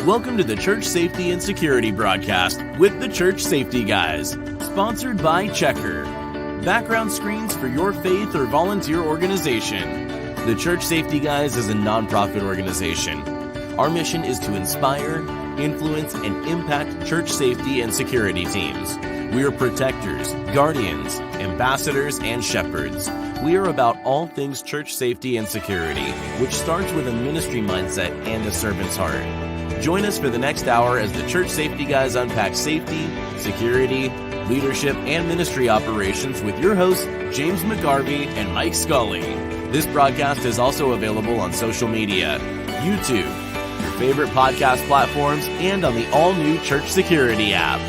Welcome to the Church Safety and Security broadcast with the Church Safety Guys, sponsored by Checker. Background screens for your faith or volunteer organization. The Church Safety Guys is a nonprofit organization. Our mission is to inspire, influence, and impact church safety and security teams. We are protectors, guardians, ambassadors, and shepherds. We are about all things church safety and security, which starts with a ministry mindset and a servant's heart. Join us for the next hour as the Church Safety Guys unpack safety, security, leadership, and ministry operations with your hosts, James McGarvey and Mike Scully. This broadcast is also available on social media, YouTube, your favorite podcast platforms, and on the all-new Church Security app.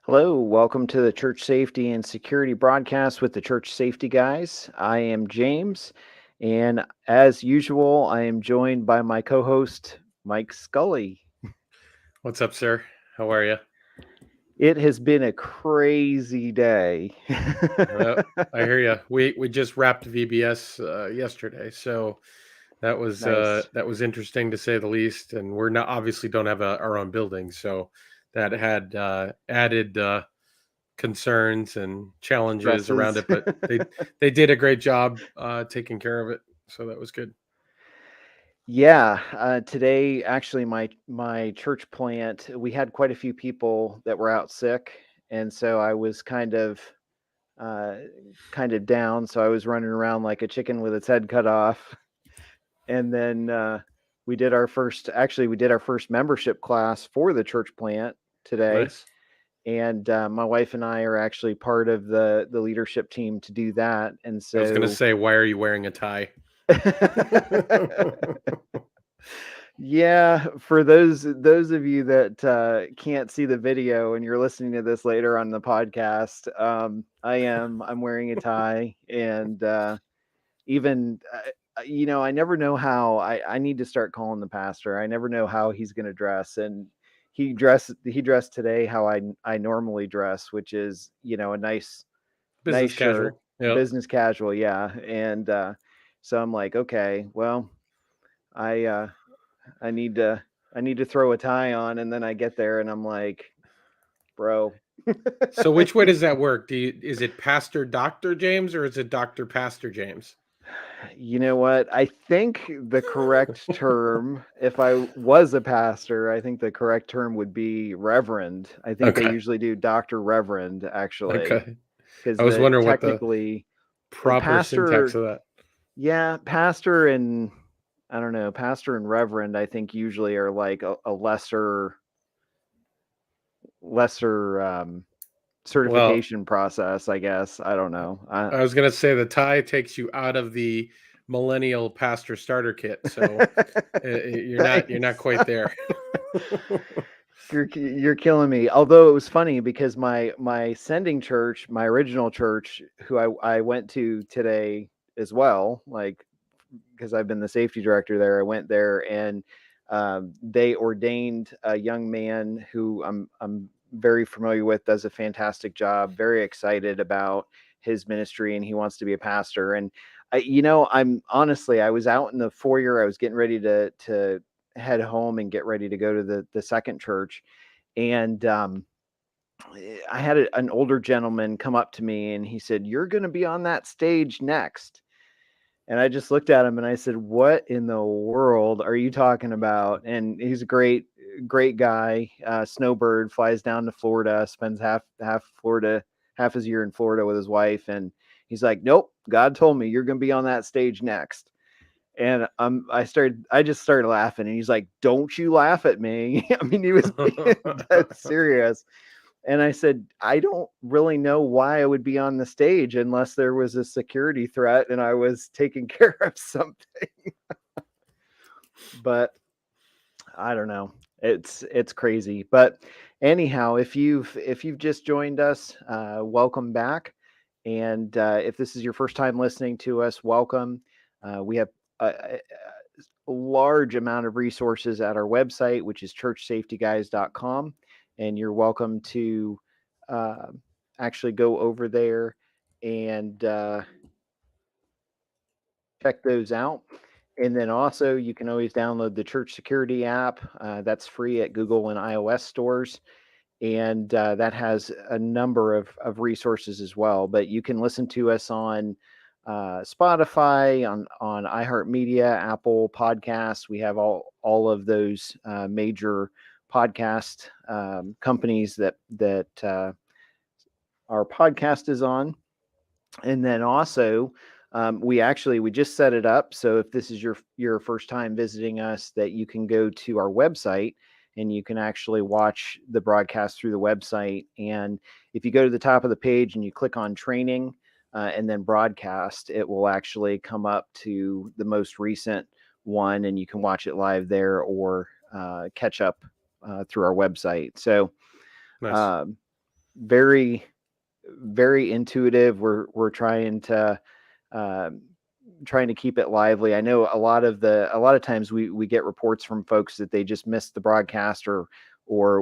Hello, welcome to the Church Safety and Security broadcast with the Church Safety Guys. I am James, and as usual, I am joined by my co-host, Mike Scully. What's up, sir? How are you? It has been a crazy day. I hear you. We just wrapped VBS yesterday, so that was Nice. that was interesting to say the least. And we're not obviously don't have our own building, so that had added concerns and challenges around it. But they did a great job taking care of it, so that was good. Yeah, today actually my church plant, we had quite a few people that were out sick, and so I was kind of down. So I was running around like a chicken with its head cut off. And then we did our first membership class for the church plant today. Nice. And my wife and I are actually part of the leadership team to do that. And so I was going to say, why are you wearing a tie? Yeah, for those of you that can't see the video and you're listening to this later on the podcast, I'm wearing a tie, and even I never know how I need to start calling the pastor. I never know how he's going to dress, and he dressed today how I normally dress, which is a nice Business shirt, casual. Yep. business casual, yeah. And so I'm like, okay, well, I need to throw a tie on, and then I get there and I'm like, bro. So which way does that work? Is it Pastor Dr. James or is it Dr. Pastor James? You know what? I think the correct term, if I was a pastor, I think the correct term would be Reverend. I think they usually do Dr. Reverend, actually. Okay. Because I was wondering what technically the proper syntax of that. Yeah, pastor and I don't know, pastor and reverend, I think usually are like a lesser certification process, I guess. I don't know. I was going to say the tie takes you out of the millennial pastor starter kit, so you're not quite there. You're killing me. Although it was funny because my sending church, my original church, who I went to today as well, like because I've been the safety director there. I went there and they ordained a young man who I'm very familiar with, does a fantastic job, very excited about his ministry, and he wants to be a pastor. And I was out in the foyer. I was getting ready to head home and get ready to go to the second church. And I had an older gentleman come up to me and he said, "You're going to be on that stage next." And I just looked at him and I said, "What in the world are you talking about?" And he's a great guy. Snowbird, flies down to Florida, spends half his year in Florida with his wife. And he's like, "Nope, God told me you're going to be on that stage next." And I just started laughing, and he's like, "Don't you laugh at me." I mean, he was being dead serious. And I said, "I don't really know why I would be on the stage unless there was a security threat and I was taking care of something." But I don't know. It's crazy. But anyhow, if you've just joined us, welcome back. And if this is your first time listening to us, welcome. We have a large amount of resources at our website, which is churchsafetyguys.com. And you're welcome to actually go over there and check those out. And then also you can always download the Church Security app. That's free at Google and iOS stores. And that has a number of resources as well. But you can listen to us on Spotify, on iHeartMedia, Apple Podcasts. We have all of those major podcast companies that our podcast is on. And then also, we just set it up. So if this is your first time visiting us, that you can go to our website and you can actually watch the broadcast through the website. And if you go to the top of the page and you click on training and then broadcast, it will actually come up to the most recent one, and you can watch it live there or catch up through our website. So Nice. very, very intuitive. We're trying to keep it lively. I know a lot of times we get reports from folks that they just missed the broadcast, or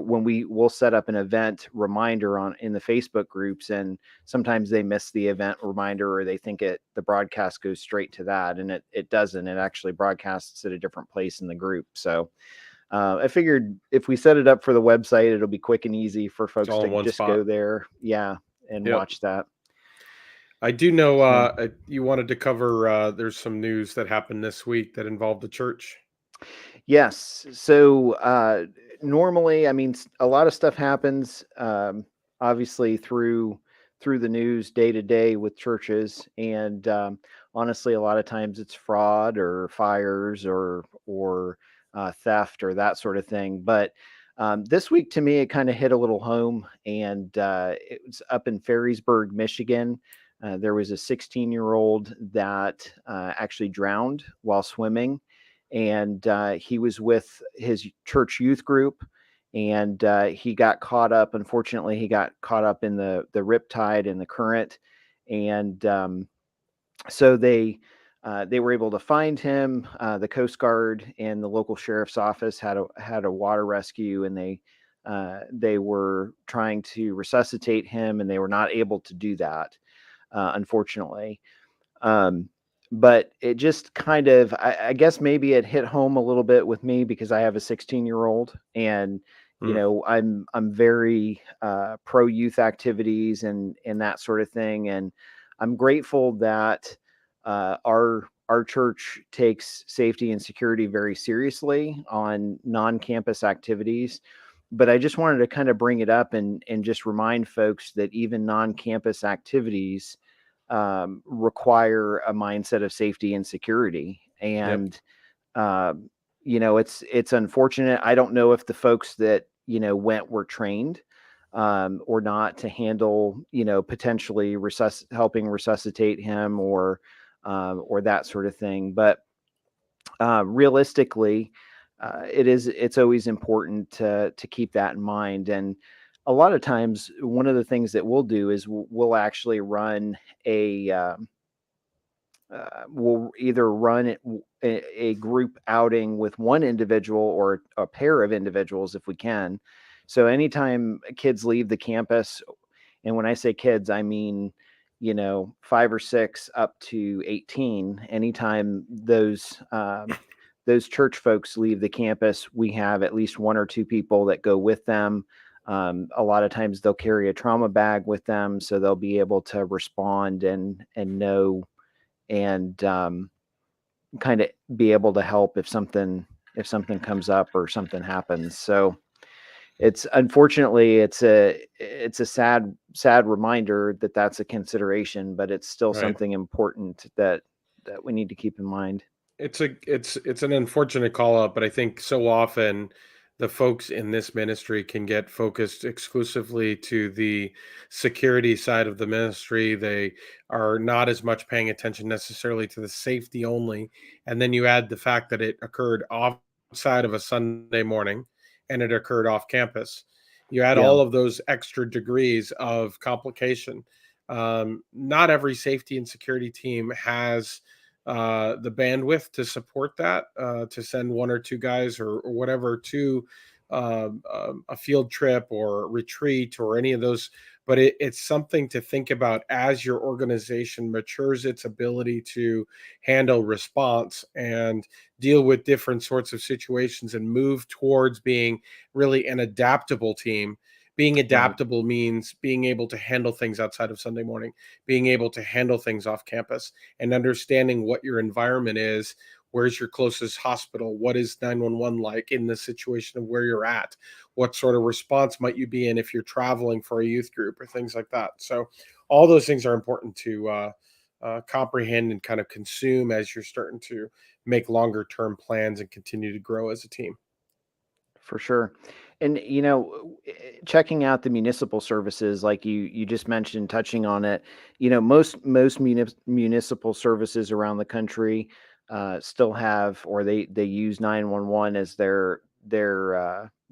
when we'll set up an event reminder in the Facebook groups, and sometimes they miss the event reminder, or they think the broadcast goes straight to that, and it doesn't. It actually broadcasts at a different place in the group. So I figured if we set it up for the website, it'll be quick and easy for folks to just go there. Yeah. And watch that. I do know you wanted to cover, there's some news that happened this week that involved the church. Yes. So normally, I mean, a lot of stuff happens, obviously through the news day to day with churches. And honestly, a lot of times it's fraud or fires or theft or that sort of thing. But this week, to me, it kind of hit a little home, and it was up in Ferrysburg, Michigan. There was a 16-year-old that actually drowned while swimming, and he was with his church youth group, and he got caught up. Unfortunately, he got caught up in the riptide and the current, and so they were able to find him. The Coast Guard and the local sheriff's office had a water rescue, and they were trying to resuscitate him, and they were not able to do that, unfortunately. But it just kind of, I guess maybe it hit home a little bit with me because I have a 16-year-old, and you know, I'm very pro youth activities and that sort of thing, and I'm grateful that our church takes safety and security very seriously on non-campus activities. But I just wanted to kind of bring it up and just remind folks that even non-campus activities require a mindset of safety and security. And you know, it's unfortunate. I don't know if the folks that were trained or not to handle, potentially helping resuscitate him or that sort of thing. But realistically, it's always important to keep that in mind. And a lot of times, one of the things that we'll do is we'll actually run we'll either run a group outing with one individual or a pair of individuals if we can. So anytime kids leave the campus, and when I say kids, I mean 5 or 6 up to 18. Anytime those church folks leave the campus, we have at least 1 or 2 people that go with them. A lot of times they'll carry a trauma bag with them, so they'll be able to respond and know and kind of be able to help if something comes up or something happens. So unfortunately it's a sad reminder that that's a consideration, but it's still something important that we need to keep in mind. It's an unfortunate call out, but I think so often the folks in this ministry can get focused exclusively to the security side of the ministry. They are not as much paying attention necessarily to the safety only. And then you add the fact that it occurred outside of a Sunday morning and it occurred off campus. You add all of those extra degrees of complication. Not every safety and security team has the bandwidth to support that, to send 1 or 2 guys or whatever to a field trip or retreat or any of those, but it's something to think about as your organization matures its ability to handle response and deal with different sorts of situations and move towards being really an adaptable team. Being Right. adaptable means being able to handle things outside of Sunday morning, being able to handle things off campus, and understanding what your environment is. Where's your closest hospital? What is 911 like in the situation of where you're at? What sort of response might you be in if you're traveling for a youth group or things like that? So all those things are important to comprehend and kind of consume as you're starting to make longer term plans and continue to grow as a team. For sure. And checking out the municipal services, like you just mentioned, touching on it, most municipal services around the country still have, or they use 911 as their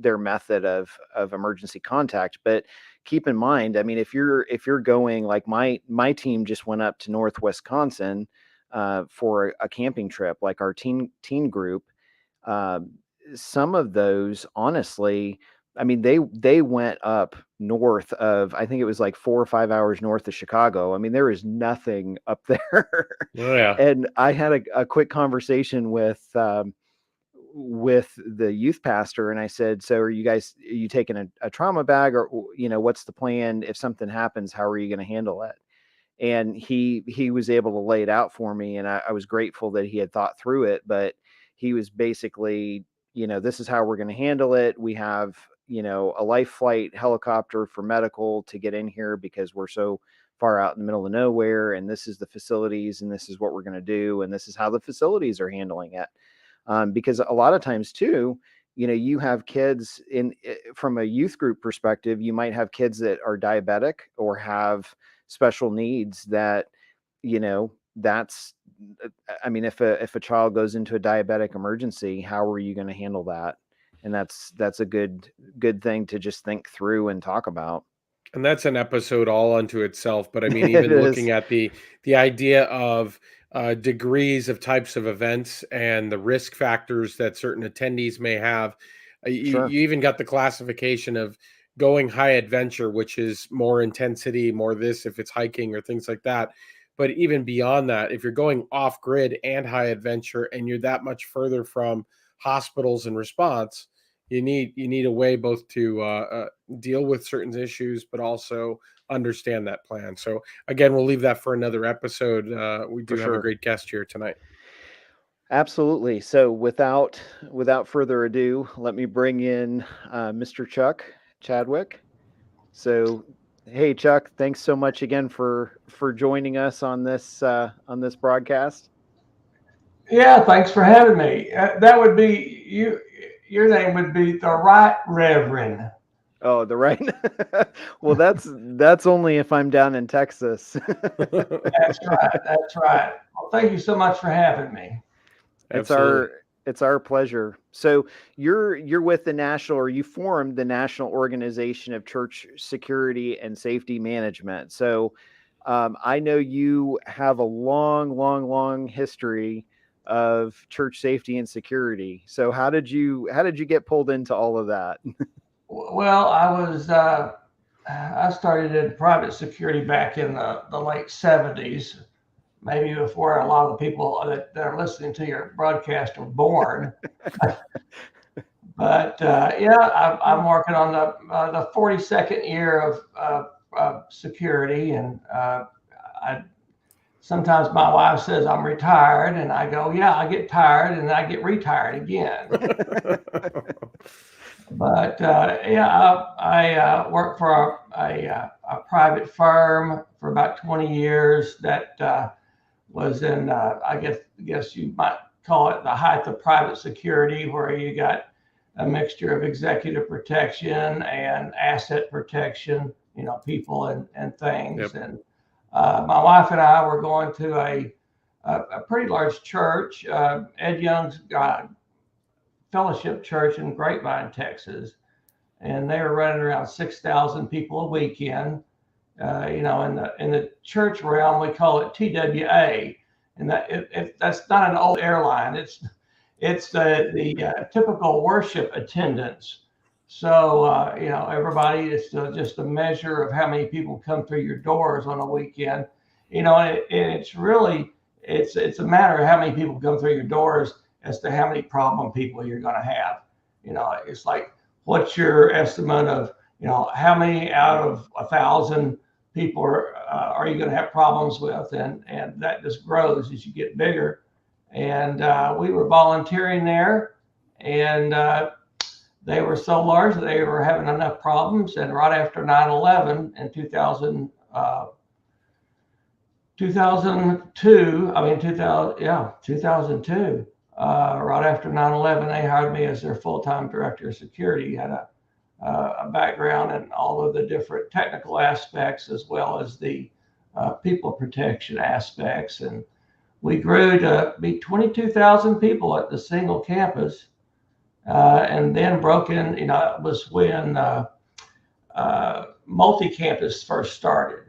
method of emergency contact. But keep in mind, I mean, if you're going, like my team just went up to North Wisconsin for a camping trip, like our teen group. um, some of those, honestly, I mean, they went up north of, I think it was like 4 or 5 hours north of Chicago. I mean, there is nothing up there. Oh yeah. And I had a quick conversation with the youth pastor, and I said, "So are you taking a trauma bag, or what's the plan if something happens? How are you going to handle it?" And he was able to lay it out for me, and I was grateful that he had thought through it. But he was basically, this is how we're going to handle it. We have, a life flight helicopter for medical to get in here because we're so far out in the middle of nowhere, and this is the facilities, and this is what we're going to do, and this is how the facilities are handling it. Because a lot of times too, you have kids from a youth group perspective, you might have kids that are diabetic or have special needs that, that's, I mean, if a child goes into a diabetic emergency, how are you going to handle that? And that's a good thing to just think through and talk about. And that's an episode all unto itself. But I mean, It even is. looking at the idea of degrees of types of events and the risk factors that certain attendees may have, Sure. you even got the classification of going high adventure, which is more intensity, more this if it's hiking or things like that. But even beyond that, if you're going off grid and high adventure, and you're that much further from hospitals and response, you need a way both to deal with certain issues, but also understand that plan. So again, we'll leave that for another episode. We For do have a sure. great guest here tonight. Absolutely. So without further ado, let me bring in Mr. Chuck Chadwick. So, hey Chuck, thanks so much again for joining us on this broadcast. Yeah, thanks for having me. That would be you. Your name would be the Right Reverend. Oh, the right. Well, that's only if I'm down in Texas. That's right. That's right. Well, thank you so much for having me. It's Absolutely. our pleasure. So you're with the national, or you formed the National Organization of Church Security and Safety Management. So I know you have a long history of church safety and security. So how did you get pulled into all of that? Well, I started in private security back in the late '70s, maybe before a lot of the people that are listening to your broadcast were born. But yeah, I'm working on the 42nd year of security, and I sometimes my wife says I'm retired, and I go, yeah, I get tired, and I get retired again. But yeah, I worked for a private firm for about 20 years that was in, I guess you might call it the height of private security, where you got a mixture of executive protection and asset protection, people and things. Yep. And my wife and I were going to a pretty large church, Ed Young's Fellowship Church in Grapevine, Texas, and they were running around 6,000 people a weekend. In the church realm, we call it TWA, and that's not an old airline. It's the typical worship attendance So, everybody, it's just a measure of how many people come through your doors on a weekend. And it's really, it's a matter of how many people come through your doors as to how many problem people you're going to have. It's like, what's your estimate of, how many out of 1,000 people are you going to have problems with? And that just grows as you get bigger. And we were volunteering there, and they were so large that they were having enough problems. And right after 9/11 in 2002, right after 9/11, they hired me as their full-time director of security. Had a background in all of the different technical aspects as well as the people protection aspects. And we grew to be 22,000 people at the single campus. And then broke in, it was when multi-campus first started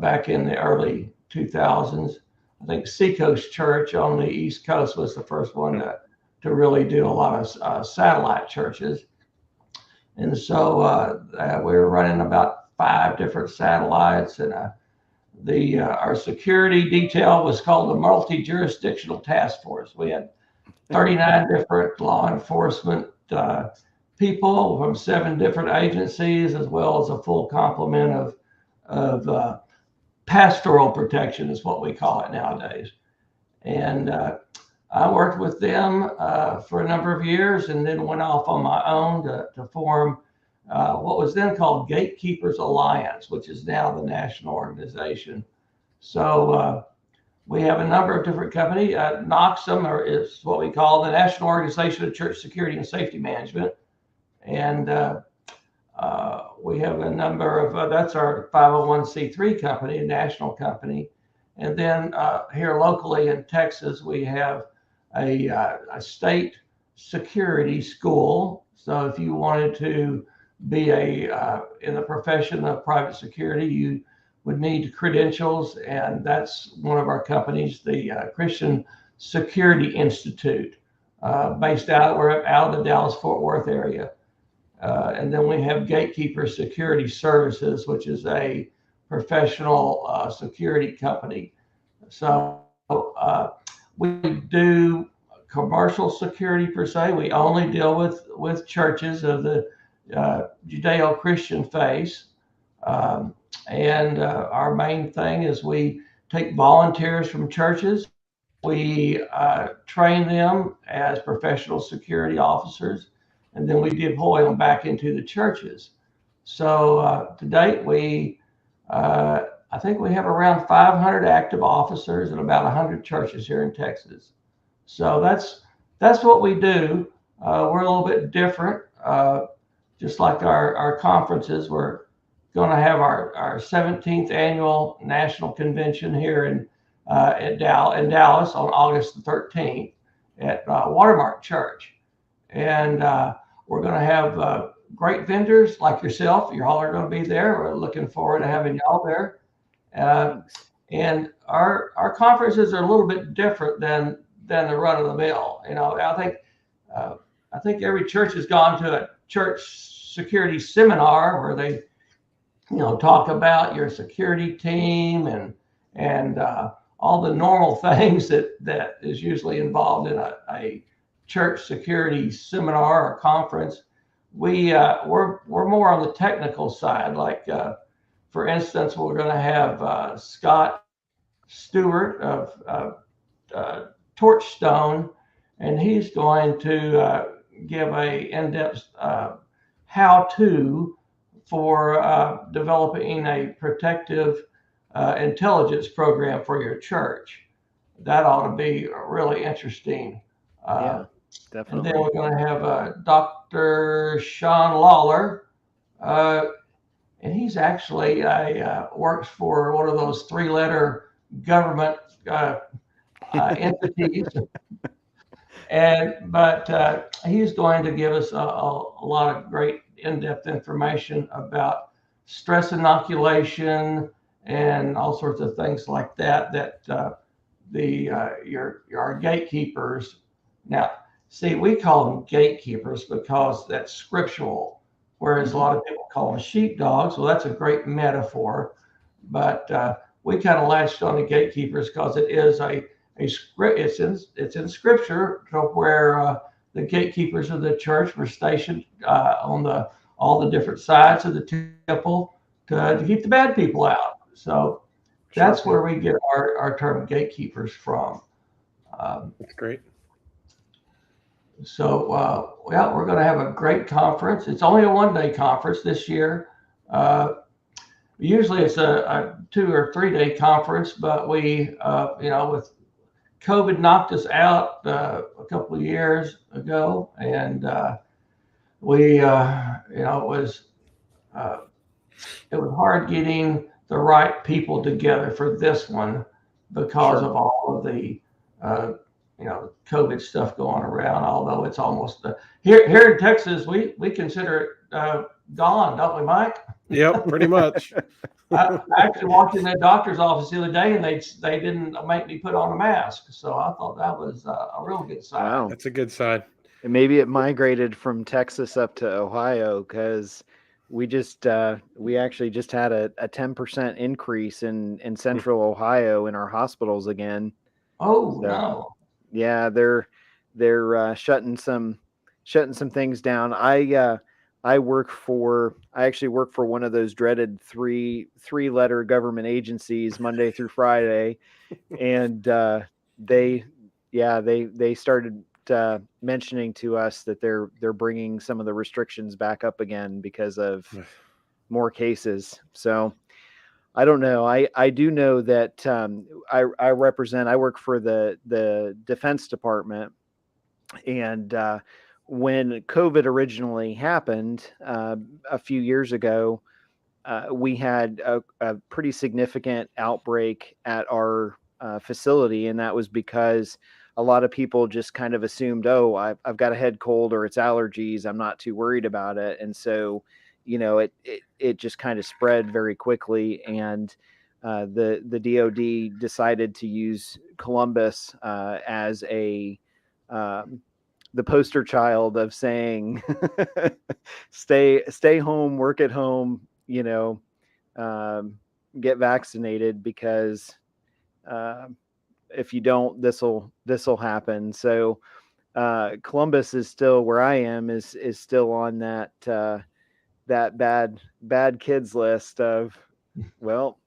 back in the early 2000s. I think Seacoast Church on the East Coast was the first one to really do a lot of satellite churches. And so we were running about 5 different satellites, and our security detail was called the Multi-Jurisdictional Task Force. We had 39 different law enforcement people from 7 different agencies, as well as a full complement of pastoral protection is what we call it nowadays. And I worked with them for a number of years, and then went off on my own to form what was then called Gatekeepers Alliance, which is now the national organization. So we have a number of different companies. Nocssm is what we call the National Organization of Church Security and Safety Management. And we have a number of, that's our 501c3 company, a national company. And then here locally in Texas, we have a state security school. So if you wanted to be in the profession of private security, you would need credentials, and that's one of our companies, the Christian Security Institute, based out of the Dallas-Fort Worth area. And then we have Gatekeeper Security Services, which is a professional security company. So we do commercial security per se. We only deal with churches of the Judeo-Christian faith. And our main thing is we take volunteers from churches. We train them as professional security officers, and then we deploy them back into the churches. So to date, I think we have around 500 active officers and about 100 churches here in Texas. So that's what we do. We're a little bit different. Just like our conferences, we're going to have our 17th annual national convention here in Dallas on August the 13th at Watermark Church. And we're going to have great vendors like yourself. You all are going to be there. We're looking forward to having y'all there. And our conferences are a little bit different than the run of the mill. I think every church has gone to a church security seminar where they talk about your security team and all the normal things that is usually involved in a church security seminar or conference. We're more on the technical side. Like for instance, we're going to have Scott Stewart of Torchstone, and he's going to give a in-depth how-to for developing a protective intelligence program for your church. That ought to be really interesting. Yeah, definitely. And then we're going to have Dr. Sean Lawler, and he's actually works for one of those 3-letter government entities. But he's going to give us a lot of great in-depth information about stress inoculation and all sorts of things like that. Our gatekeepers. Now, See, we call them gatekeepers because that's scriptural, whereas a lot of people call them sheepdogs. Well, that's a great metaphor, but we kind of latched on to gatekeepers because it is a script. It's in scripture to where the gatekeepers of the church were stationed on all the different sides of the temple to keep the bad people out. So that's where we get our term gatekeepers from. That's great. So, we're going to have a great conference. It's only a one-day conference this year. Usually it's a 2 or 3 day conference, but we, with COVID knocked us out a couple of years ago, and we, it was hard getting the right people together for this one because of all of the COVID stuff going around. Although it's almost here in Texas, we consider it gone, don't we, Mike? Yep, pretty much. I actually walked in the doctor's office the other day, and they didn't make me put on a mask. So I thought that was a real good sign. Wow. That's a good sign. And maybe it migrated from Texas up to Ohio, because we actually just had a 10% increase in Central Ohio in our hospitals again. Oh, So, no. yeah, they're shutting some things down. I actually work for one of those dreaded three-letter government agencies Monday through Friday, and they started mentioning to us that they're bringing some of the restrictions back up again because of more cases. So I don't know. I do know that I work for the Defense Department, and when COVID originally happened a few years ago, we had a pretty significant outbreak at our facility, and that was because a lot of people just kind of assumed, oh, I've got a head cold or it's allergies, I'm not too worried about it, and so it just kind of spread very quickly, and the DoD decided to use Columbus as the poster child of saying, stay home, work at home, get vaccinated, because if you don't, this'll happen. So Columbus is still, where I am, is still on that bad kids list of, well,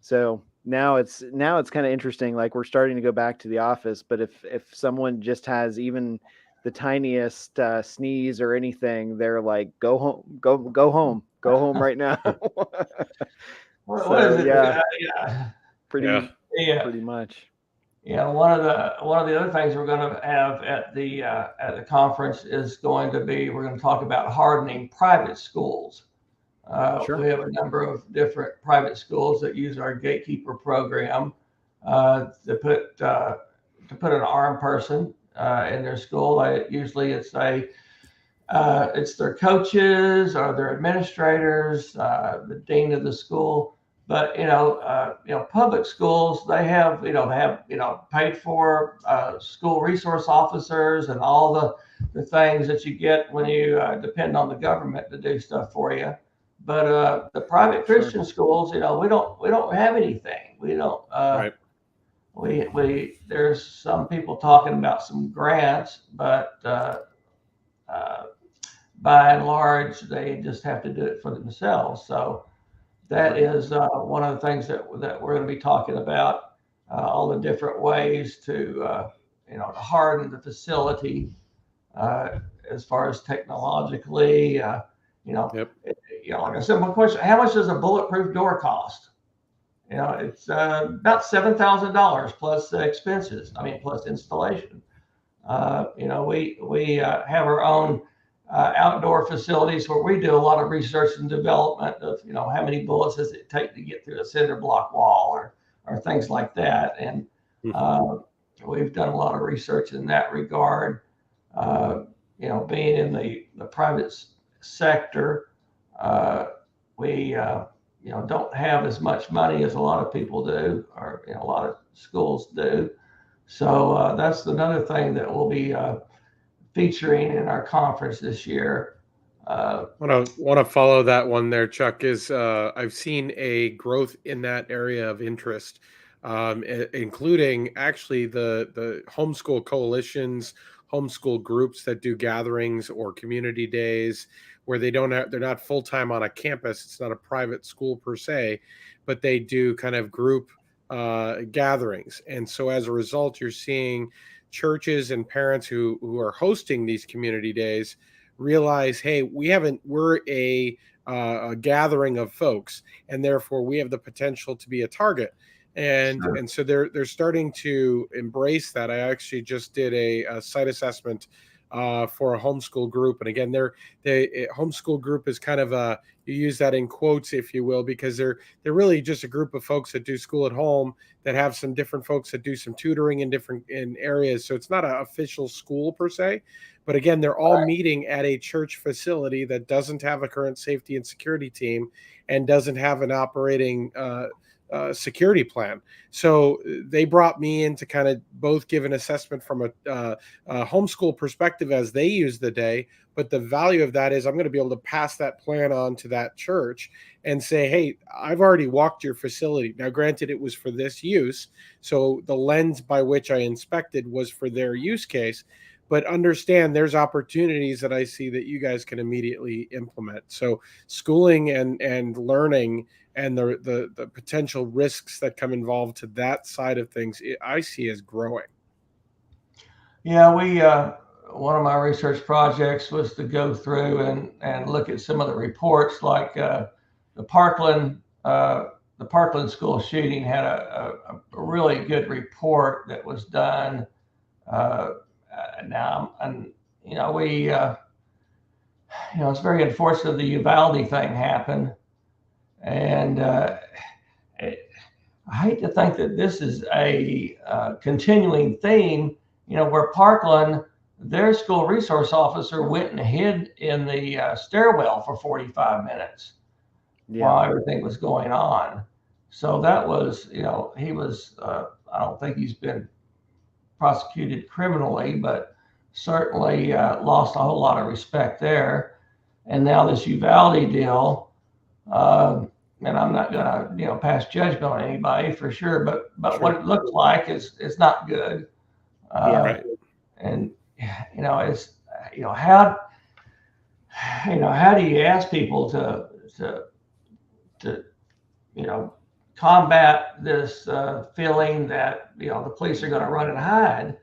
so now it's kind of interesting. Like, we're starting to go back to the office, but if someone just has even the tiniest sneeze or anything, they're like, go home right now. What is it? Yeah, pretty much. Yeah, one of the other things we're going to have at the conference is going to be, we're going to talk about hardening private schools. Sure. We have a number of different private schools that use our gatekeeper program to put an armed person in their school. Usually it's their coaches or their administrators, the dean of the school. But public schools, they have paid for school resource officers and all the things that you get when you depend on the government to do stuff for you. But the private Christian schools, we don't have anything. We don't. Right. We there's some people talking about some grants, but by and large, they just have to do it for themselves. So that is one of the things that we're going to be talking about, all the different ways to to harden the facility as far as technologically. Yep. Like I said, my question: how much does a bulletproof door cost? It's about $7,000 plus expenses. Plus installation. We have our own outdoor facilities where we do a lot of research and development of, how many bullets does it take to get through a cinder block wall or things like that. And we've done a lot of research in that regard. Being in the private sector, we don't have as much money as a lot of people do, or a lot of schools do. So that's another thing that we'll be featuring in our conference this year. Want to follow that one there, Chuck. Is I've seen a growth in that area of interest, including actually the homeschool coalitions, homeschool groups that do gatherings or community days where they're not full time on a campus. It's not a private school per se, but they do kind of group gatherings, and so as a result, you're seeing churches and parents who are hosting these community days realize, hey, we're a gathering of folks, and therefore we have the potential to be a target. And so they're starting to embrace that. I actually just did a site assessment for a homeschool group, and again, a homeschool group is kind of you use that in quotes, if you will, because they're really just a group of folks that do school at home that have some different folks that do some tutoring in areas. So it's not an official school per se, but again, they're all meeting at a church facility that doesn't have a current safety and security team and doesn't have an operating security plan. So they brought me in to kind of both give an assessment from a homeschool perspective as they use the day, but the value of that is I'm going to be able to pass that plan on to that church and say, hey, I've already walked your facility. Now, granted, it was for this use, so the lens by which I inspected was for their use case, but understand there's opportunities that I see that you guys can immediately implement. So schooling and learning and the potential risks that come involved to that side of things, I see as growing. Yeah, we one of my research projects was to go through and look at some of the reports, like the Parkland school shooting had a really good report that was done. Now, and it's very unfortunate the Uvalde thing happened. And I hate to think that this is a continuing theme, where Parkland, their school resource officer, went and hid in the stairwell for 45 minutes while everything was going on. So that was, he was, I don't think he's been prosecuted criminally, but certainly lost a whole lot of respect there. And now this Uvalde deal, and I'm not going to, pass judgment on anybody for sure, but sure. What it looks like is not good. Right. And it's how do you ask people to combat this feeling that the police are going to run and hide,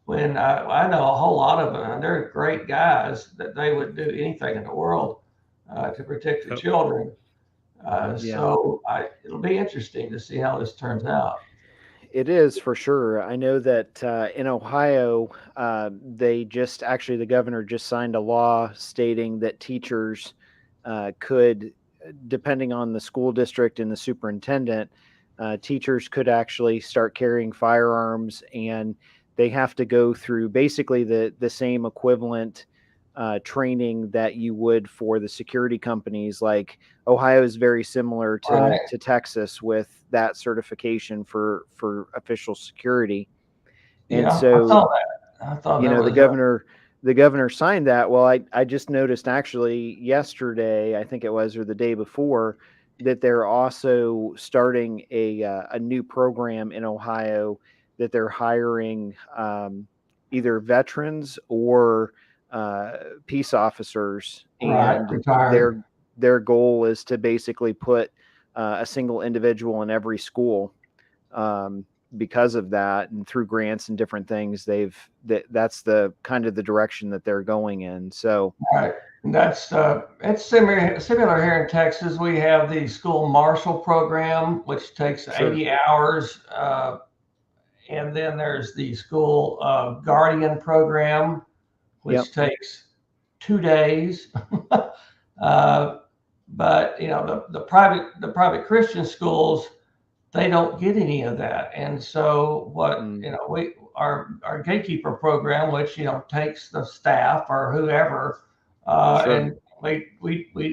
when I know a whole lot of them, and they're great guys, that they would do anything in the world to protect the children. So it'll be interesting to see how this turns out. It is, for sure. I know that in Ohio, the governor just signed a law stating that teachers could, depending on the school district and the superintendent, teachers could actually start carrying firearms, and they have to go through basically the same equivalent training that you would for the security companies. Like Ohio is very similar to Texas with that certification for official security. And so I thought the governor signed that. Well, I just noticed actually yesterday, I think it was, or the day before, that they're also starting a new program in Ohio that they're hiring either veterans or peace officers, and their goal is to basically put a single individual in every school. Because of that, and through grants and different things, that's the kind of the direction that they're going in. So that's it's similar here in Texas. We have the school marshal program, which takes 80 hours, and then there's the school guardian program, which takes 2 days. But the private Christian schools, they don't get any of that. And so what our gatekeeper program, which takes the staff or whoever, and we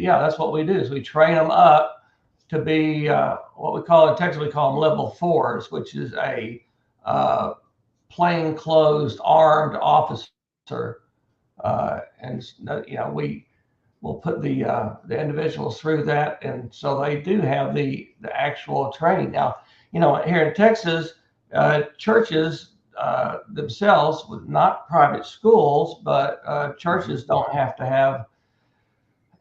that's what we do, is we train them up to be what we call in Texas, we call them level 4s, which is a plainclothes armed officer. And we will put the individuals through that, and so they do have the actual training. Now, here in Texas, churches themselves, with not private schools, but churches don't have to have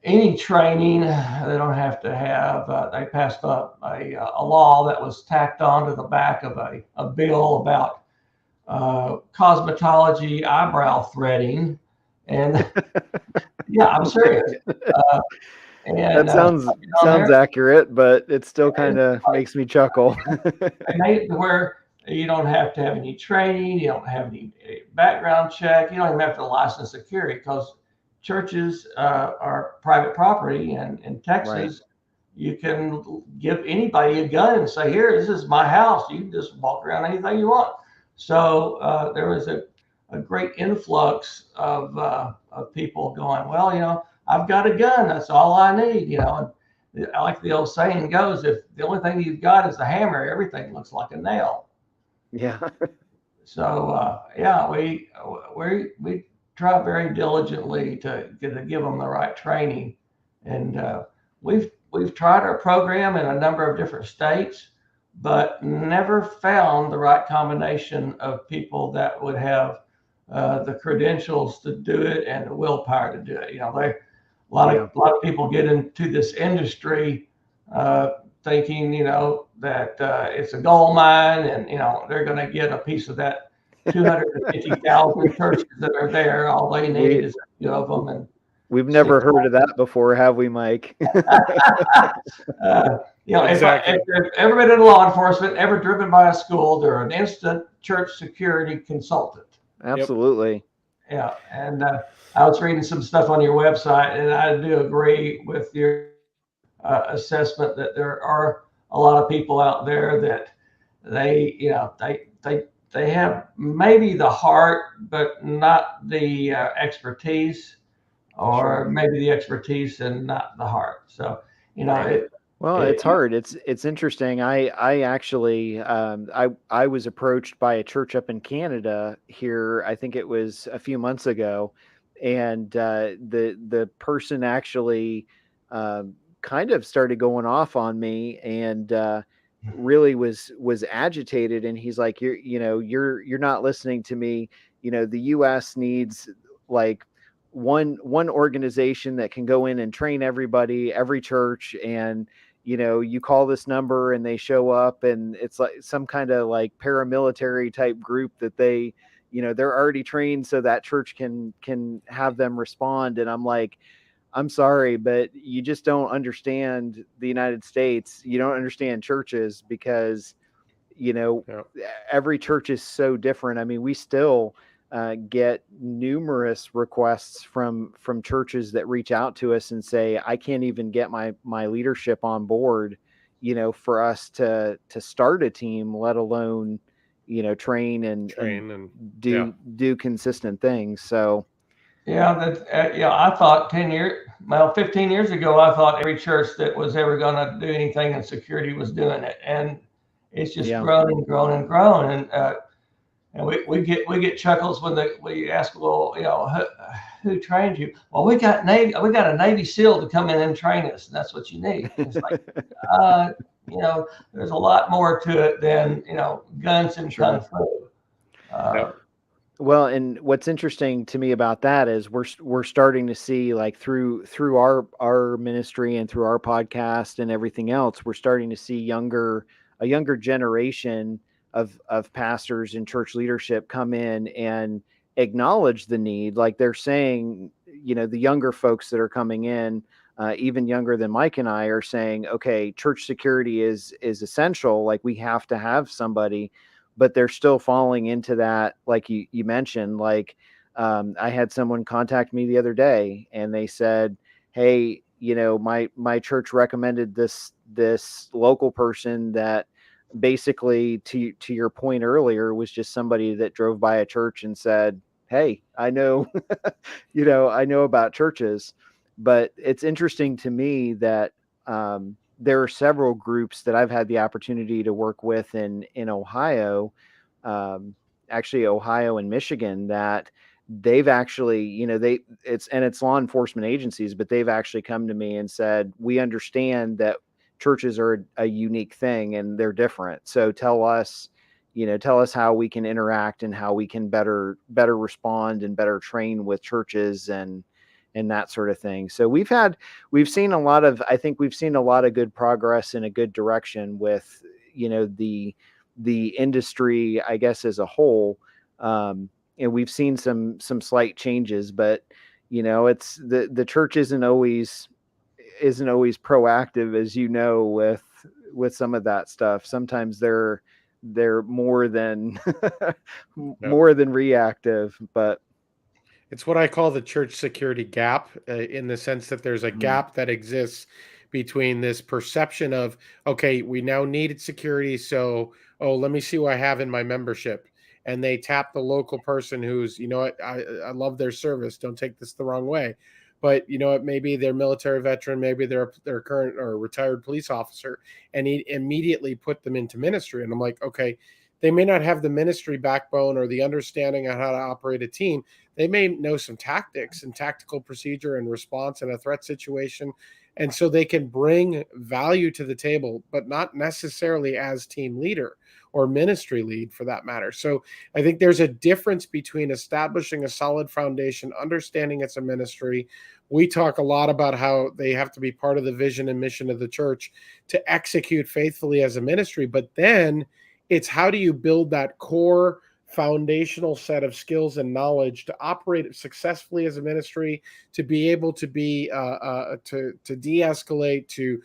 any training. They don't have to have. They passed a law that was tacked on to the back of a bill about cosmetology eyebrow threading, and yeah, I'm serious. And that sounds accurate, but it still kind of makes me chuckle. Where you don't have to have any training, you don't have any background check, you don't even have to license security, because churches are private property, and in Texas, right, you can give anybody a gun and say, "Here, this is my house. You can just walk around anything you want." So there was a great influx of people going, "Well, I've got a gun. That's all I need." And like the old saying goes, if the only thing you've got is a hammer, everything looks like a nail. Yeah. So we try very diligently to give them the right training, and we've tried our program in a number of different states, but never found the right combination of people that would have the credentials to do it and the willpower to do it. A lot of people get into this industry thinking, that it's a gold mine, and they're going to get a piece of that 250,000 churches that are there. All they need is a few of them. And we've never heard of that before, have we, Mike? Exactly. If you've ever been in law enforcement, ever driven by a school, they're an instant church security consultant. Absolutely. Yeah, and I was reading some stuff on your website, and I do agree with your assessment that there are a lot of people out there that they have maybe the heart, but not the expertise, or maybe the expertise and not the heart. So, it's hard. It's interesting. I actually, I was approached by a church up in Canada here. I think it was a few months ago, and the person actually kind of started going off on me, and really was agitated. And he's like, you're not listening to me. The U.S. needs like one organization that can go in and train everybody, every church, and you call this number and they show up, and it's like some kind of like paramilitary type group that they, they're already trained so that church can have them respond. And I'm like, I'm sorry, but you just don't understand the United States. You don't understand churches, because, every church is so different. I mean, we still get numerous requests from churches that reach out to us and say, I can't even get my leadership on board, for us to start a team, let alone, train and do consistent things. So. Yeah, I thought 15 years ago, I thought every church that was ever going to do anything in security was doing it, and it's just grown and grown and grown. And we get chuckles when you ask, well, who trained you? Well, we got a Navy SEAL to come in and train us, and that's what you need. And it's like, there's a lot more to it than guns and kung fu. Well, and what's interesting to me about that is we're starting to see, like through our ministry and through our podcast and everything else, we're starting to see a younger generation of pastors and church leadership come in and acknowledge the need. Like they're saying, the younger folks that are coming in, even younger than Mike and I, are saying, okay, church security is essential. Like we have to have somebody. But they're still falling into that, like you mentioned. Like I had someone contact me the other day, and they said, "Hey, my church recommended this local person that basically, to your point earlier, was just somebody that drove by a church and said, hey, I know, I know about churches." But it's interesting to me that there are several groups that I've had the opportunity to work with in Ohio, actually Ohio and Michigan, that they've actually, it's law enforcement agencies, but they've actually come to me and said, we understand that churches are a unique thing and they're different. So tell us how we can interact and how we can better respond and better train with churches and that sort of thing. So we've seen a lot of good progress in a good direction with, the industry, I guess, as a whole. And we've seen some slight changes, but it's the church isn't always proactive, as with some of that stuff. Sometimes they're more than more than reactive, but it's what I call the church security gap, in the sense that there's a gap that exists between this perception of, okay, we now needed security, so let me see what I have in my membership. And they tap the local person who's, I love their service. Don't take this the wrong way. But, maybe they're military veteran, maybe they're current or retired police officer, and he immediately put them into ministry. And I'm like, okay, they may not have the ministry backbone or the understanding on how to operate a team. They may know some tactics and tactical procedure and response in a threat situation. And so they can bring value to the table, but not necessarily as team leader or ministry lead for that matter. So I think there's a difference between establishing a solid foundation, understanding it's a ministry. We talk a lot about how they have to be part of the vision and mission of the church to execute faithfully as a ministry. But then it's how do you build that core foundational set of skills and knowledge to operate successfully as a ministry, to be able to be to de-escalate, to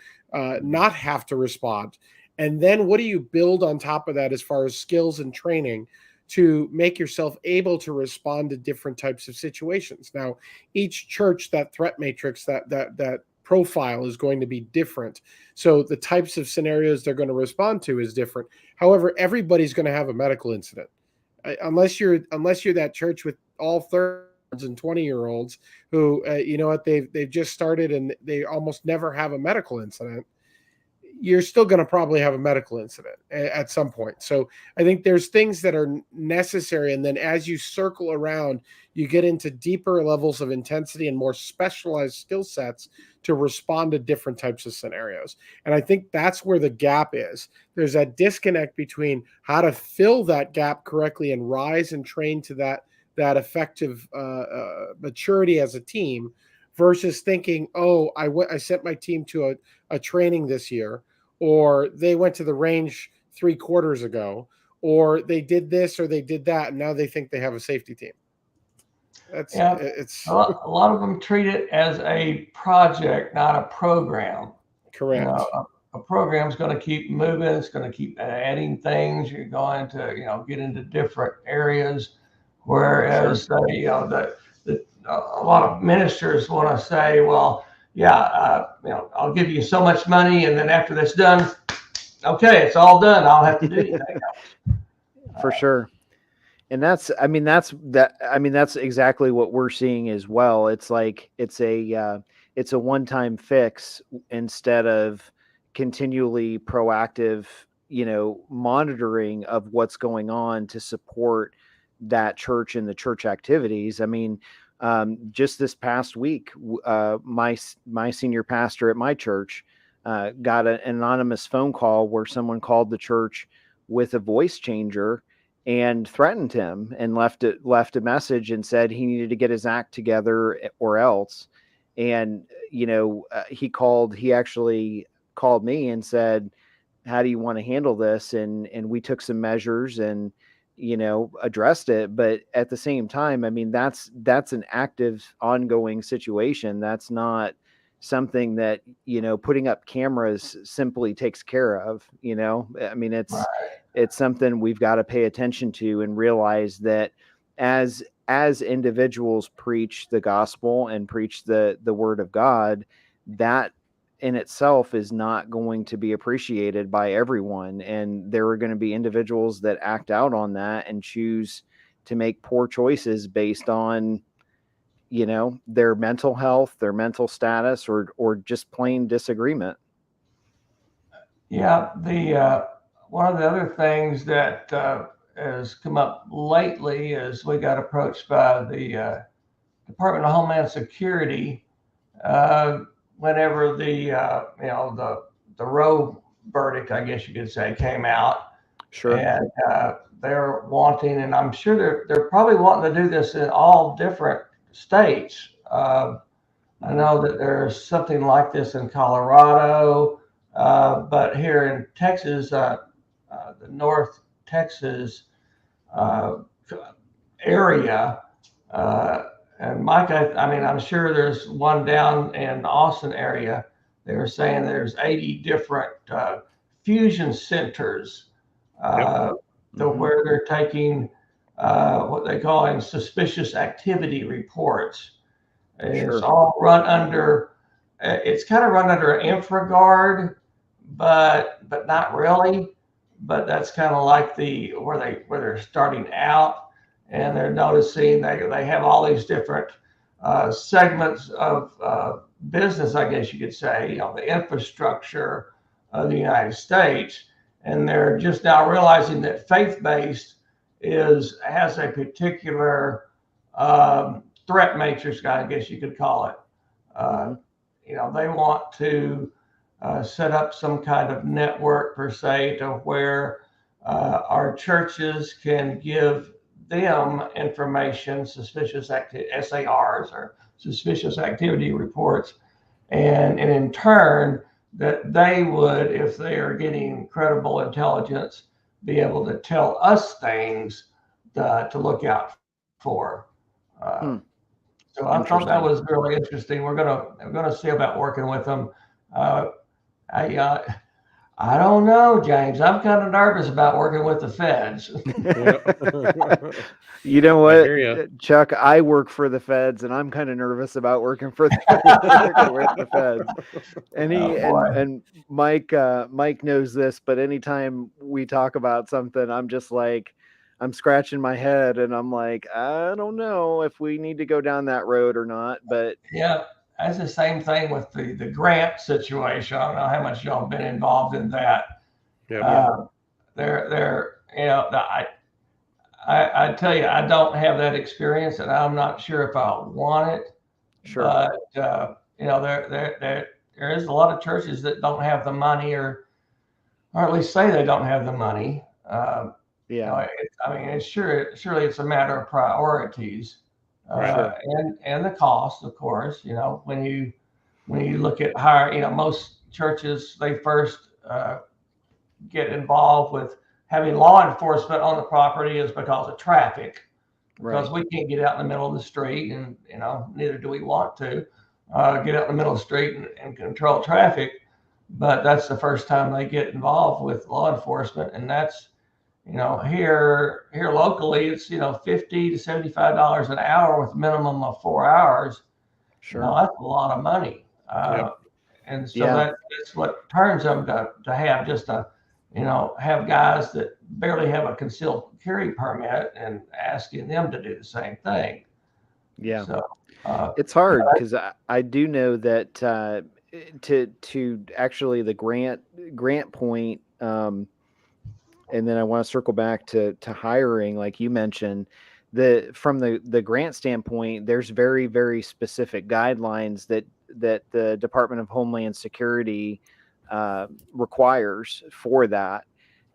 not have to respond. And then what do you build on top of that as far as skills and training to make yourself able to respond to different types of situations? Now, each church, that threat matrix, that profile is going to be different. So the types of scenarios they're going to respond to is different. However, everybody's going to have a medical incident. Unless you're that church with all 30s and 20-year-olds who, they've just started and they almost never have a medical incident, you're still going to probably have a medical incident at some point. So I think there's things that are necessary. And then as you circle around, you get into deeper levels of intensity and more specialized skill sets to respond to different types of scenarios. And I think that's where the gap is. There's that disconnect between how to fill that gap correctly and rise and train to that effective maturity as a team, versus thinking, I sent my team to a training this year, or they went to the range 3 quarters ago, or they did this or they did that, and now they think they have a safety team. It's a lot of them treat it as a project, not a program. Correct. A program is going to keep moving. It's going to keep adding things. You're going to get into different areas, whereas a lot of ministers want to say, well, I'll give you so much money, and then after that's done, okay, it's all done. I'll have to do anything else. For sure. And that's exactly what we're seeing as well. It's like it's a one-time fix instead of continually proactive, monitoring of what's going on to support that church and the church activities. I mean, just this past week, my senior pastor at my church got an anonymous phone call where someone called the church with a voice changer and threatened him and left a message and said he needed to get his act together or else. And he actually called me and said, how do you want to handle this? And we took some measures and addressed it. But at the same time, I mean, that's an active, ongoing situation. That's not something that, putting up cameras simply takes care of, I mean, it's something we've got to pay attention to and realize that as individuals preach the gospel and preach the word of God, that in itself is not going to be appreciated by everyone. And there are going to be individuals that act out on that and choose to make poor choices based on, their mental health, their mental status, or just plain disagreement. Yeah. One of the other things that has come up lately is we got approached by the Department of Homeland Security whenever the Roe verdict, I guess you could say, came out. Sure. And they're wanting, and I'm sure they're probably wanting to do this in all different states. I know that there's something like this in Colorado, but here in Texas, the North Texas area, and Mike, I mean, I'm sure there's one down in Austin area. They were saying there's 80 different fusion centers where they're taking what they call suspicious activity reports. And Sure. it's all run under, it's kind of run under InfraGard, but not really. But that's kind of like where they're starting out, and they're noticing they have all these different segments of business, I guess you could say, the infrastructure of the United States, and they're just now realizing that faith-based has a particular threat matrix, I guess you could call it. They want to set up some kind of network per se to where our churches can give them information, suspicious SARs or suspicious activity reports, and in turn that they would, if they are getting credible intelligence, be able to tell us things to look out for. So I thought that was really interesting. We're gonna see about working with them. I don't know, James. I'm kind of nervous about working with the feds. You know what, Chuck? I work for the feds, and I'm kind of nervous about working with the feds. And Mike knows this, but anytime we talk about something, I'm just like, I'm scratching my head, and I'm like, I don't know if we need to go down that road or not. But yeah, that's the same thing with the grant situation. I don't know how much y'all been involved in that. I tell you, I don't have that experience, and I'm not sure if I want it. Sure. But there is a lot of churches that don't have the money, or at least say they don't have the money. Surely it's a matter of priorities, and the cost, of course. When you look at higher, most churches, they first get involved with having law enforcement on the property is because of traffic, because we can't get out in the middle of the street, and neither do we want to get out in the middle of the street and control traffic. But that's the first time they get involved with law enforcement, and that's here locally, it's $50 to $75 an hour with a minimum of 4 hours. Sure. That's a lot of money. And so that's what turns them to have just have guys that barely have a concealed carry permit and asking them to do the same thing. Yeah. So it's hard because I do know that to actually the grant point, and then I want to circle back to hiring, like you mentioned, from the grant standpoint, there's very, very specific guidelines that the Department of Homeland Security requires for that.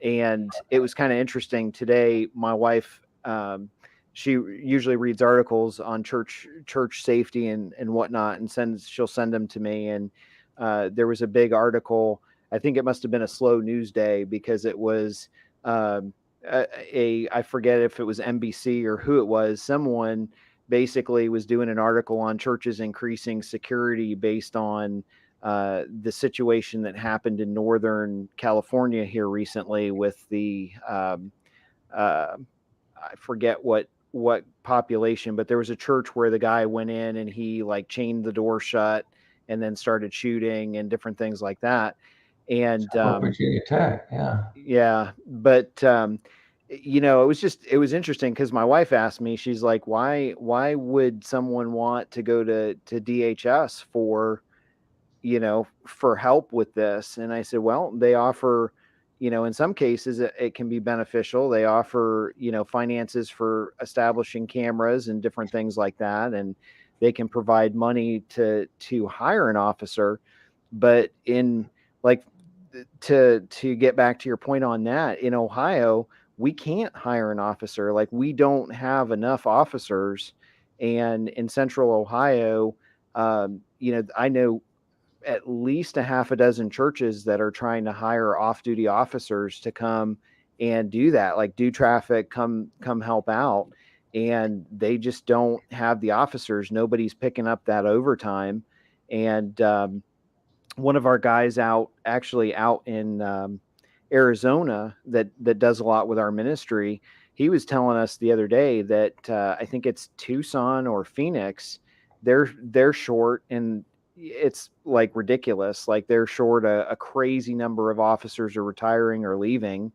And it was kind of interesting today. My wife, she usually reads articles on church safety and whatnot, and she'll send them to me. And there was a big article. I think it must have been a slow news day, because it was I forget if it was NBC or who it was. Someone basically was doing an article on churches increasing security based on the situation that happened in Northern California here recently with the I forget what population, but there was a church where the guy went in and he chained the door shut and then started shooting and different things like that. And Virginia Tech, but it was interesting because my wife asked me, she's like, why would someone want to go to DHS for help with this? And I said, well, they offer in some cases it can be beneficial. They offer, finances for establishing cameras and different things like that. And they can provide money to hire an officer. But to get back to your point on that, in Ohio, we can't hire an officer. Like, we don't have enough officers. And in Central Ohio, I know at least a half a dozen churches that are trying to hire off-duty officers to come and do that, like do traffic, come help out. And they just don't have the officers. Nobody's picking up that overtime. And one of our guys out in Arizona that does a lot with our ministry, he was telling us the other day that I think it's Tucson or Phoenix, they're short, and it's like ridiculous. Like, they're short a crazy number of officers are retiring or leaving.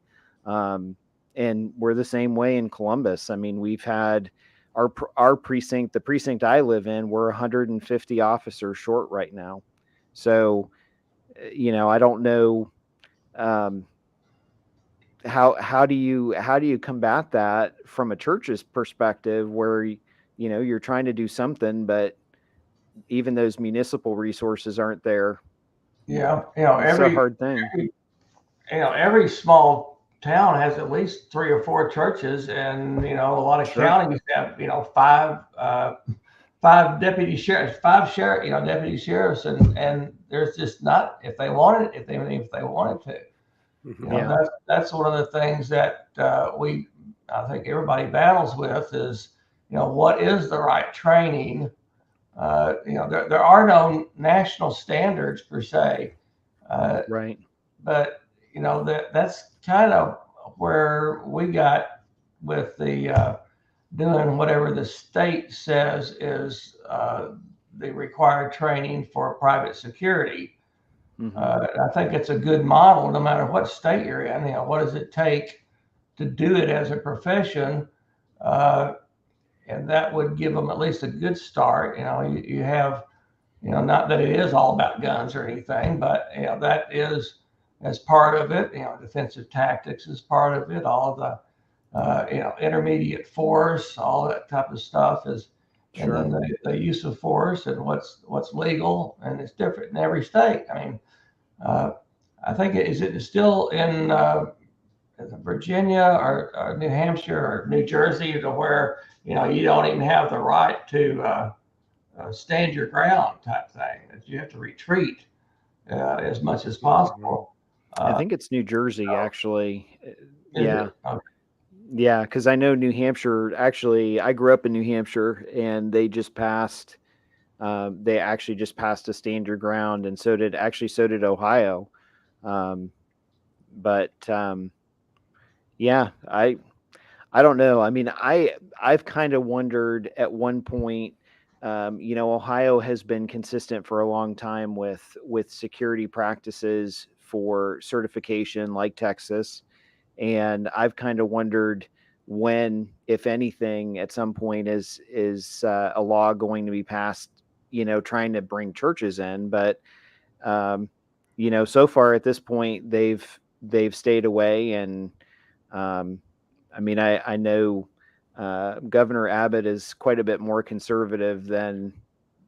And we're the same way in Columbus. I mean, we've had our precinct, the precinct I live in, we're 150 officers short right now. So, I don't know, how do you combat that from a church's perspective, where, you're trying to do something, but even those municipal resources aren't there. Yeah. It's a hard thing. Every small town has at least 3 or 4 churches, and, a lot of Sure. counties have, 5 deputy sheriffs, deputy sheriffs, and there's just not, if they wanted to. Mm-hmm. Yeah. That's one of the things that I think everybody battles with is, what is the right training? There are no national standards per se, Right. but that's kind of where we got with the doing whatever the state says is the required training for private security. Mm-hmm. I think it's a good model, no matter what state you're in. What does it take to do it as a profession? And that would give them at least a good start. You have, not that it is all about guns or anything, but that is as part of it. Defensive tactics is part of it. All of the intermediate force, all that type of stuff is, Sure. and then the use of force and what's legal, and it's different in every state. I mean, I think is it still in Virginia or New Hampshire or New Jersey, to where you don't even have the right to stand your ground type thing. That you have to retreat as much as possible. I think it's New Jersey, actually. Yeah. Okay. Yeah, because I know New Hampshire. Actually, I grew up in New Hampshire, and they just passed. They actually just passed a stand your ground, and so did Ohio. Yeah, I don't know. I mean, I've kind of wondered at one point. Ohio has been consistent for a long time with security practices for certification, like Texas. And I've kind of wondered when, if anything, at some point is a law going to be passed, trying to bring churches in. But, so far at this point, they've stayed away. And I mean, I know Governor Abbott is quite a bit more conservative than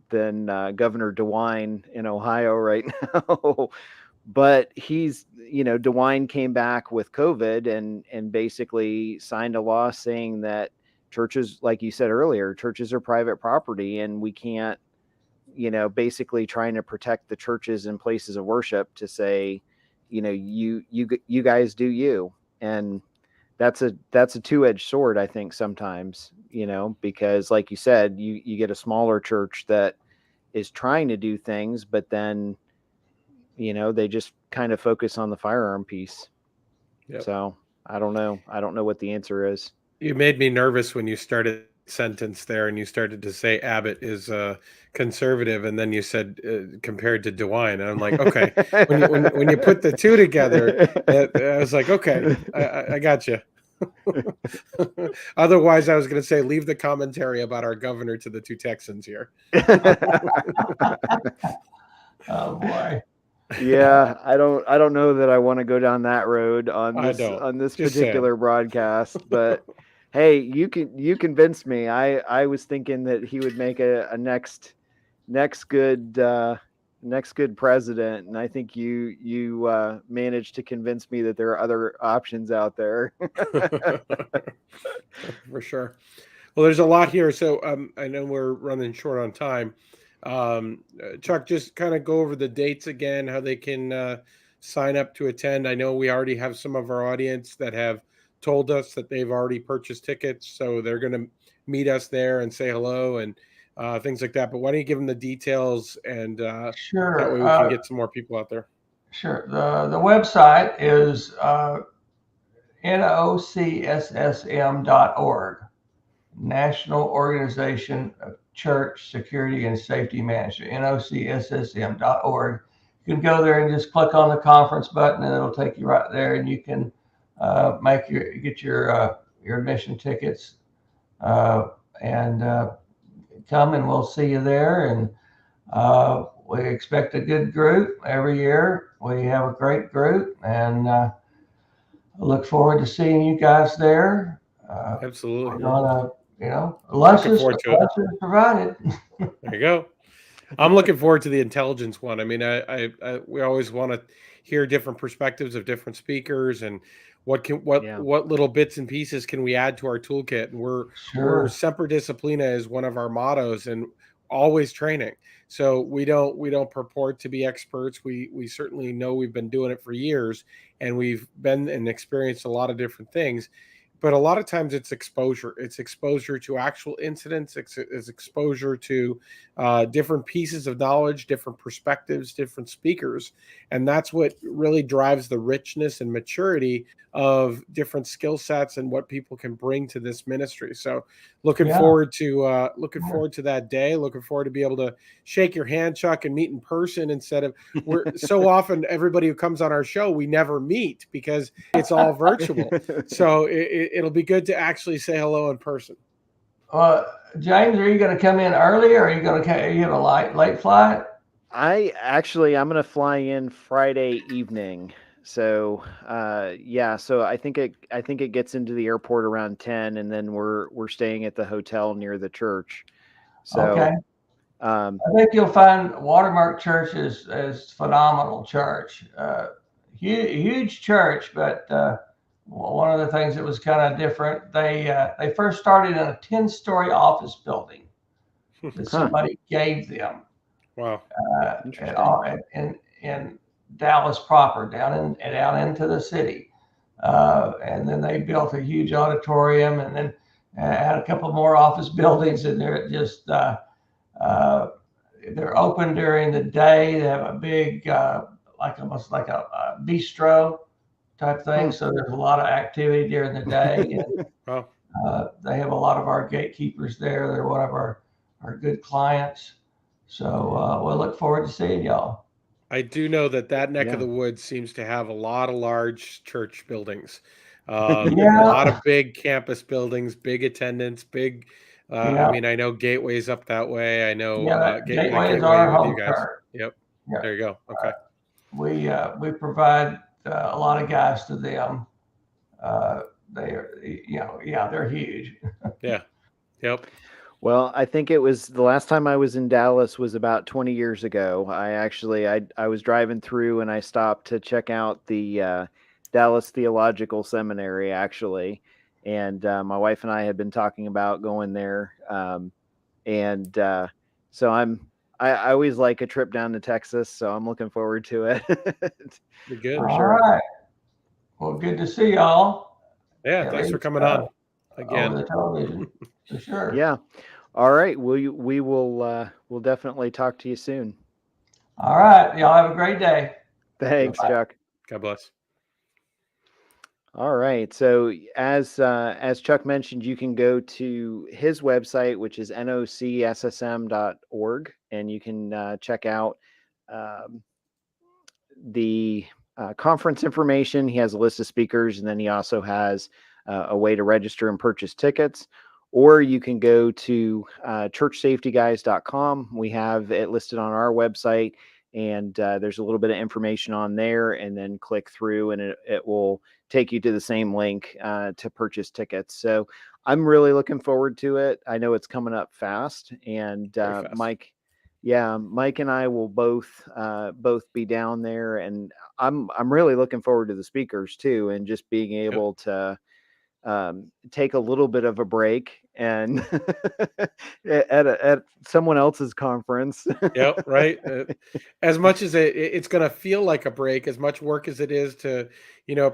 Governor DeWine in Ohio right now. But DeWine came back with COVID and basically signed a law saying that churches, like you said earlier, churches are private property, and we can't, basically trying to protect the churches and places of worship to say, you guys do you. And that's a two-edged sword, I think, sometimes, because like you said, you get a smaller church that is trying to do things, but then they just kind of focus on the firearm piece. Yep. So I don't know what the answer is. You made me nervous when you started the sentence there, and you started to say Abbott is conservative, and then you said compared to DeWine, and I'm like, okay. when you put the two together, I was like, okay, I got you. Otherwise, I was going to say leave the commentary about our governor to the two Texans here. Oh boy. Yeah, I don't know that I want to go down that road on I this don't. Just saying. particular broadcast, but hey, you convinced me. I was thinking that he would make a next good president, and I think you managed to convince me that there are other options out there. For sure. Well, there's a lot here, so I know we're running short on time. Chuck, just kind of go over the dates again, how they can sign up to attend. I know we already have some of our audience that have told us that they've already purchased tickets, so they're going to meet us there and say hello and things like that. But why don't you give them the details, and that Sure. way we can get some more people out there. Sure. The website is nocssm.org, National Organization of Church Security and Safety Management, nocssm.org. You can go there and just click on the conference button, and it'll take you right there, and you can get your admission tickets and come, and we'll see you there. And we expect a good group every year. We have a great group, and I look forward to seeing you guys there. Absolutely. We're gonna, lunch is provided. There you go. I'm looking forward to the intelligence one. I mean, we always want to hear different perspectives of different speakers, and what little bits and pieces can we add to our toolkit. And we're Semper Disciplina is one of our mottos, and always training. So we don't purport to be experts. We certainly know we've been doing it for years, and we've been and experienced a lot of different things. But a lot of times it's exposure. It's exposure to actual incidents. It's exposure to different pieces of knowledge, different perspectives, different speakers. And that's what really drives the richness and maturity of different skill sets and what people can bring to this ministry. So looking forward to that day. Looking forward to be able to shake your hand, Chuck, and meet in person instead of so often everybody who comes on our show, we never meet because it's all virtual. So it'll be good to actually say hello in person. James, are you going to come in early, or are you have a late flight? I'm going to fly in Friday evening. So so I think it gets into the airport around 10, and then we're staying at the hotel near the church. So okay. I think you'll find Watermark Church is phenomenal church. Huge church, but one of the things that was kind of different, they first started in a 10-story office building that somebody gave them. Wow. In Dallas proper, down into the city. And then they built a huge auditorium, and then had a couple more office buildings, and they're just they're open during the day. They have a big almost like a bistro type thing. So there's a lot of activity during the day. And, they have a lot of our gatekeepers there. They're one of our good clients. So we'll look forward to seeing y'all. I do know that neck of the woods seems to have a lot of large church buildings, a lot of big campus buildings, big attendance, big. I mean, I know Gateway's up that way. I know Gateway is our home turf. Yep. Yeah. There you go. Okay. We provide a lot of guys to them. They're huge. Yeah. Yep. Well, I think it was the last time I was in Dallas was about 20 years ago. I was driving through, and I stopped to check out the Dallas Theological Seminary, actually. And my wife and I had been talking about going there. So I always like a trip down to Texas, so I'm looking forward to it. Be good. All right. Well, good to see y'all. Yeah, thanks for coming on again. Over the television, for sure. Yeah. All right. We'll definitely talk to you soon. All right. Y'all have a great day. Thanks, Bye-bye. Chuck. God bless. All right. So as Chuck mentioned, you can go to his website, which is nocssm.org, and you can check out the conference information. He has a list of speakers, and then he also has a way to register and purchase tickets. Or you can go to churchsafetyguys.com. We have it listed on our website, and there's a little bit of information on there, and then click through and it will take you to the same link to purchase tickets. So I'm really looking forward to it. I know it's coming up fast, and Very fast. Mike and I will both be down there, and I'm really looking forward to the speakers too, and just being able to take a little bit of a break and at someone else's conference. Yep, right. As much as it's going to feel like a break, as much work as it is to,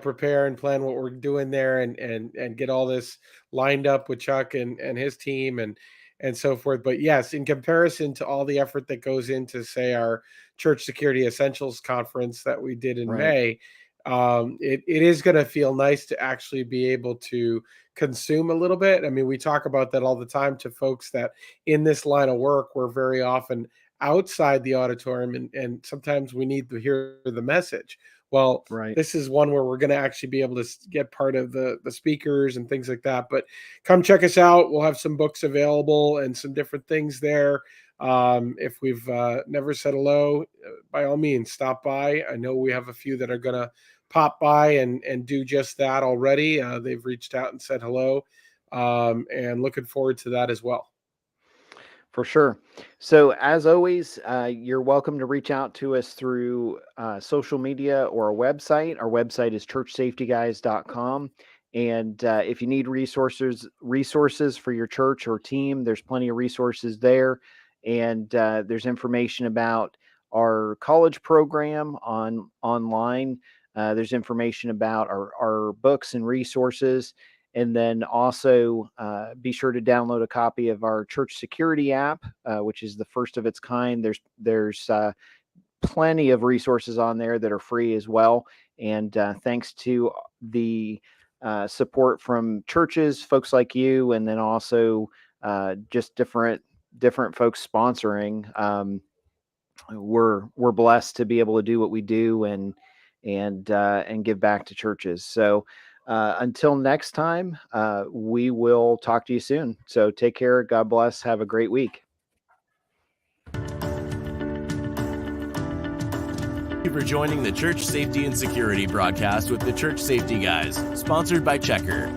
prepare and plan what we're doing there and get all this lined up with Chuck and his team and so forth. But yes, in comparison to all the effort that goes into, say, our Church Security Essentials conference that we did in May, it is going to feel nice to actually be able to consume a little bit. I mean, we talk about that all the time to folks that in this line of work, we're very often outside the auditorium and sometimes we need to hear the message. Well, this is one where we're going to actually be able to get part of the speakers and things like that. But come check us out. We'll have some books available and some different things there. If we've never said hello, by all means, stop by. I know we have a few that are going to pop by and do just that already. They've reached out and said hello, and looking forward to that as well. For sure. So as always, you're welcome to reach out to us through social media or our website. Our website is churchsafetyguys.com. And if you need resources for your church or team, there's plenty of resources there. And there's information about our college program online. There's information about our books and resources. And then also be sure to download a copy of our church security app, which is the first of its kind. There's plenty of resources on there that are free as well. And thanks to the support from churches, folks like you, and then also just different folks sponsoring. We're blessed to be able to do what we do and give back to churches. So until next time, we will talk to you soon. So take care. God bless. Have a great week. Thank you for joining the Church Safety and Security broadcast with the Church Safety Guys, sponsored by Checker.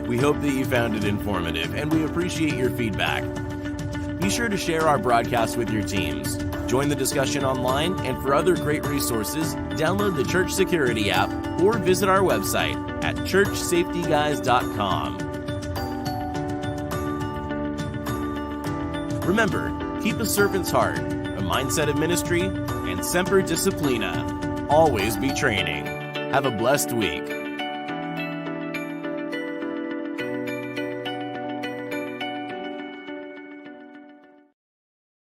We hope that you found it informative, and we appreciate your feedback. Be sure to share our broadcast with your teams. Join the discussion online, and for other great resources, download the Church Security app or visit our website at churchsafetyguys.com. Remember, keep a servant's heart, a mindset of ministry, and semper disciplina. Always be training. Have a blessed week.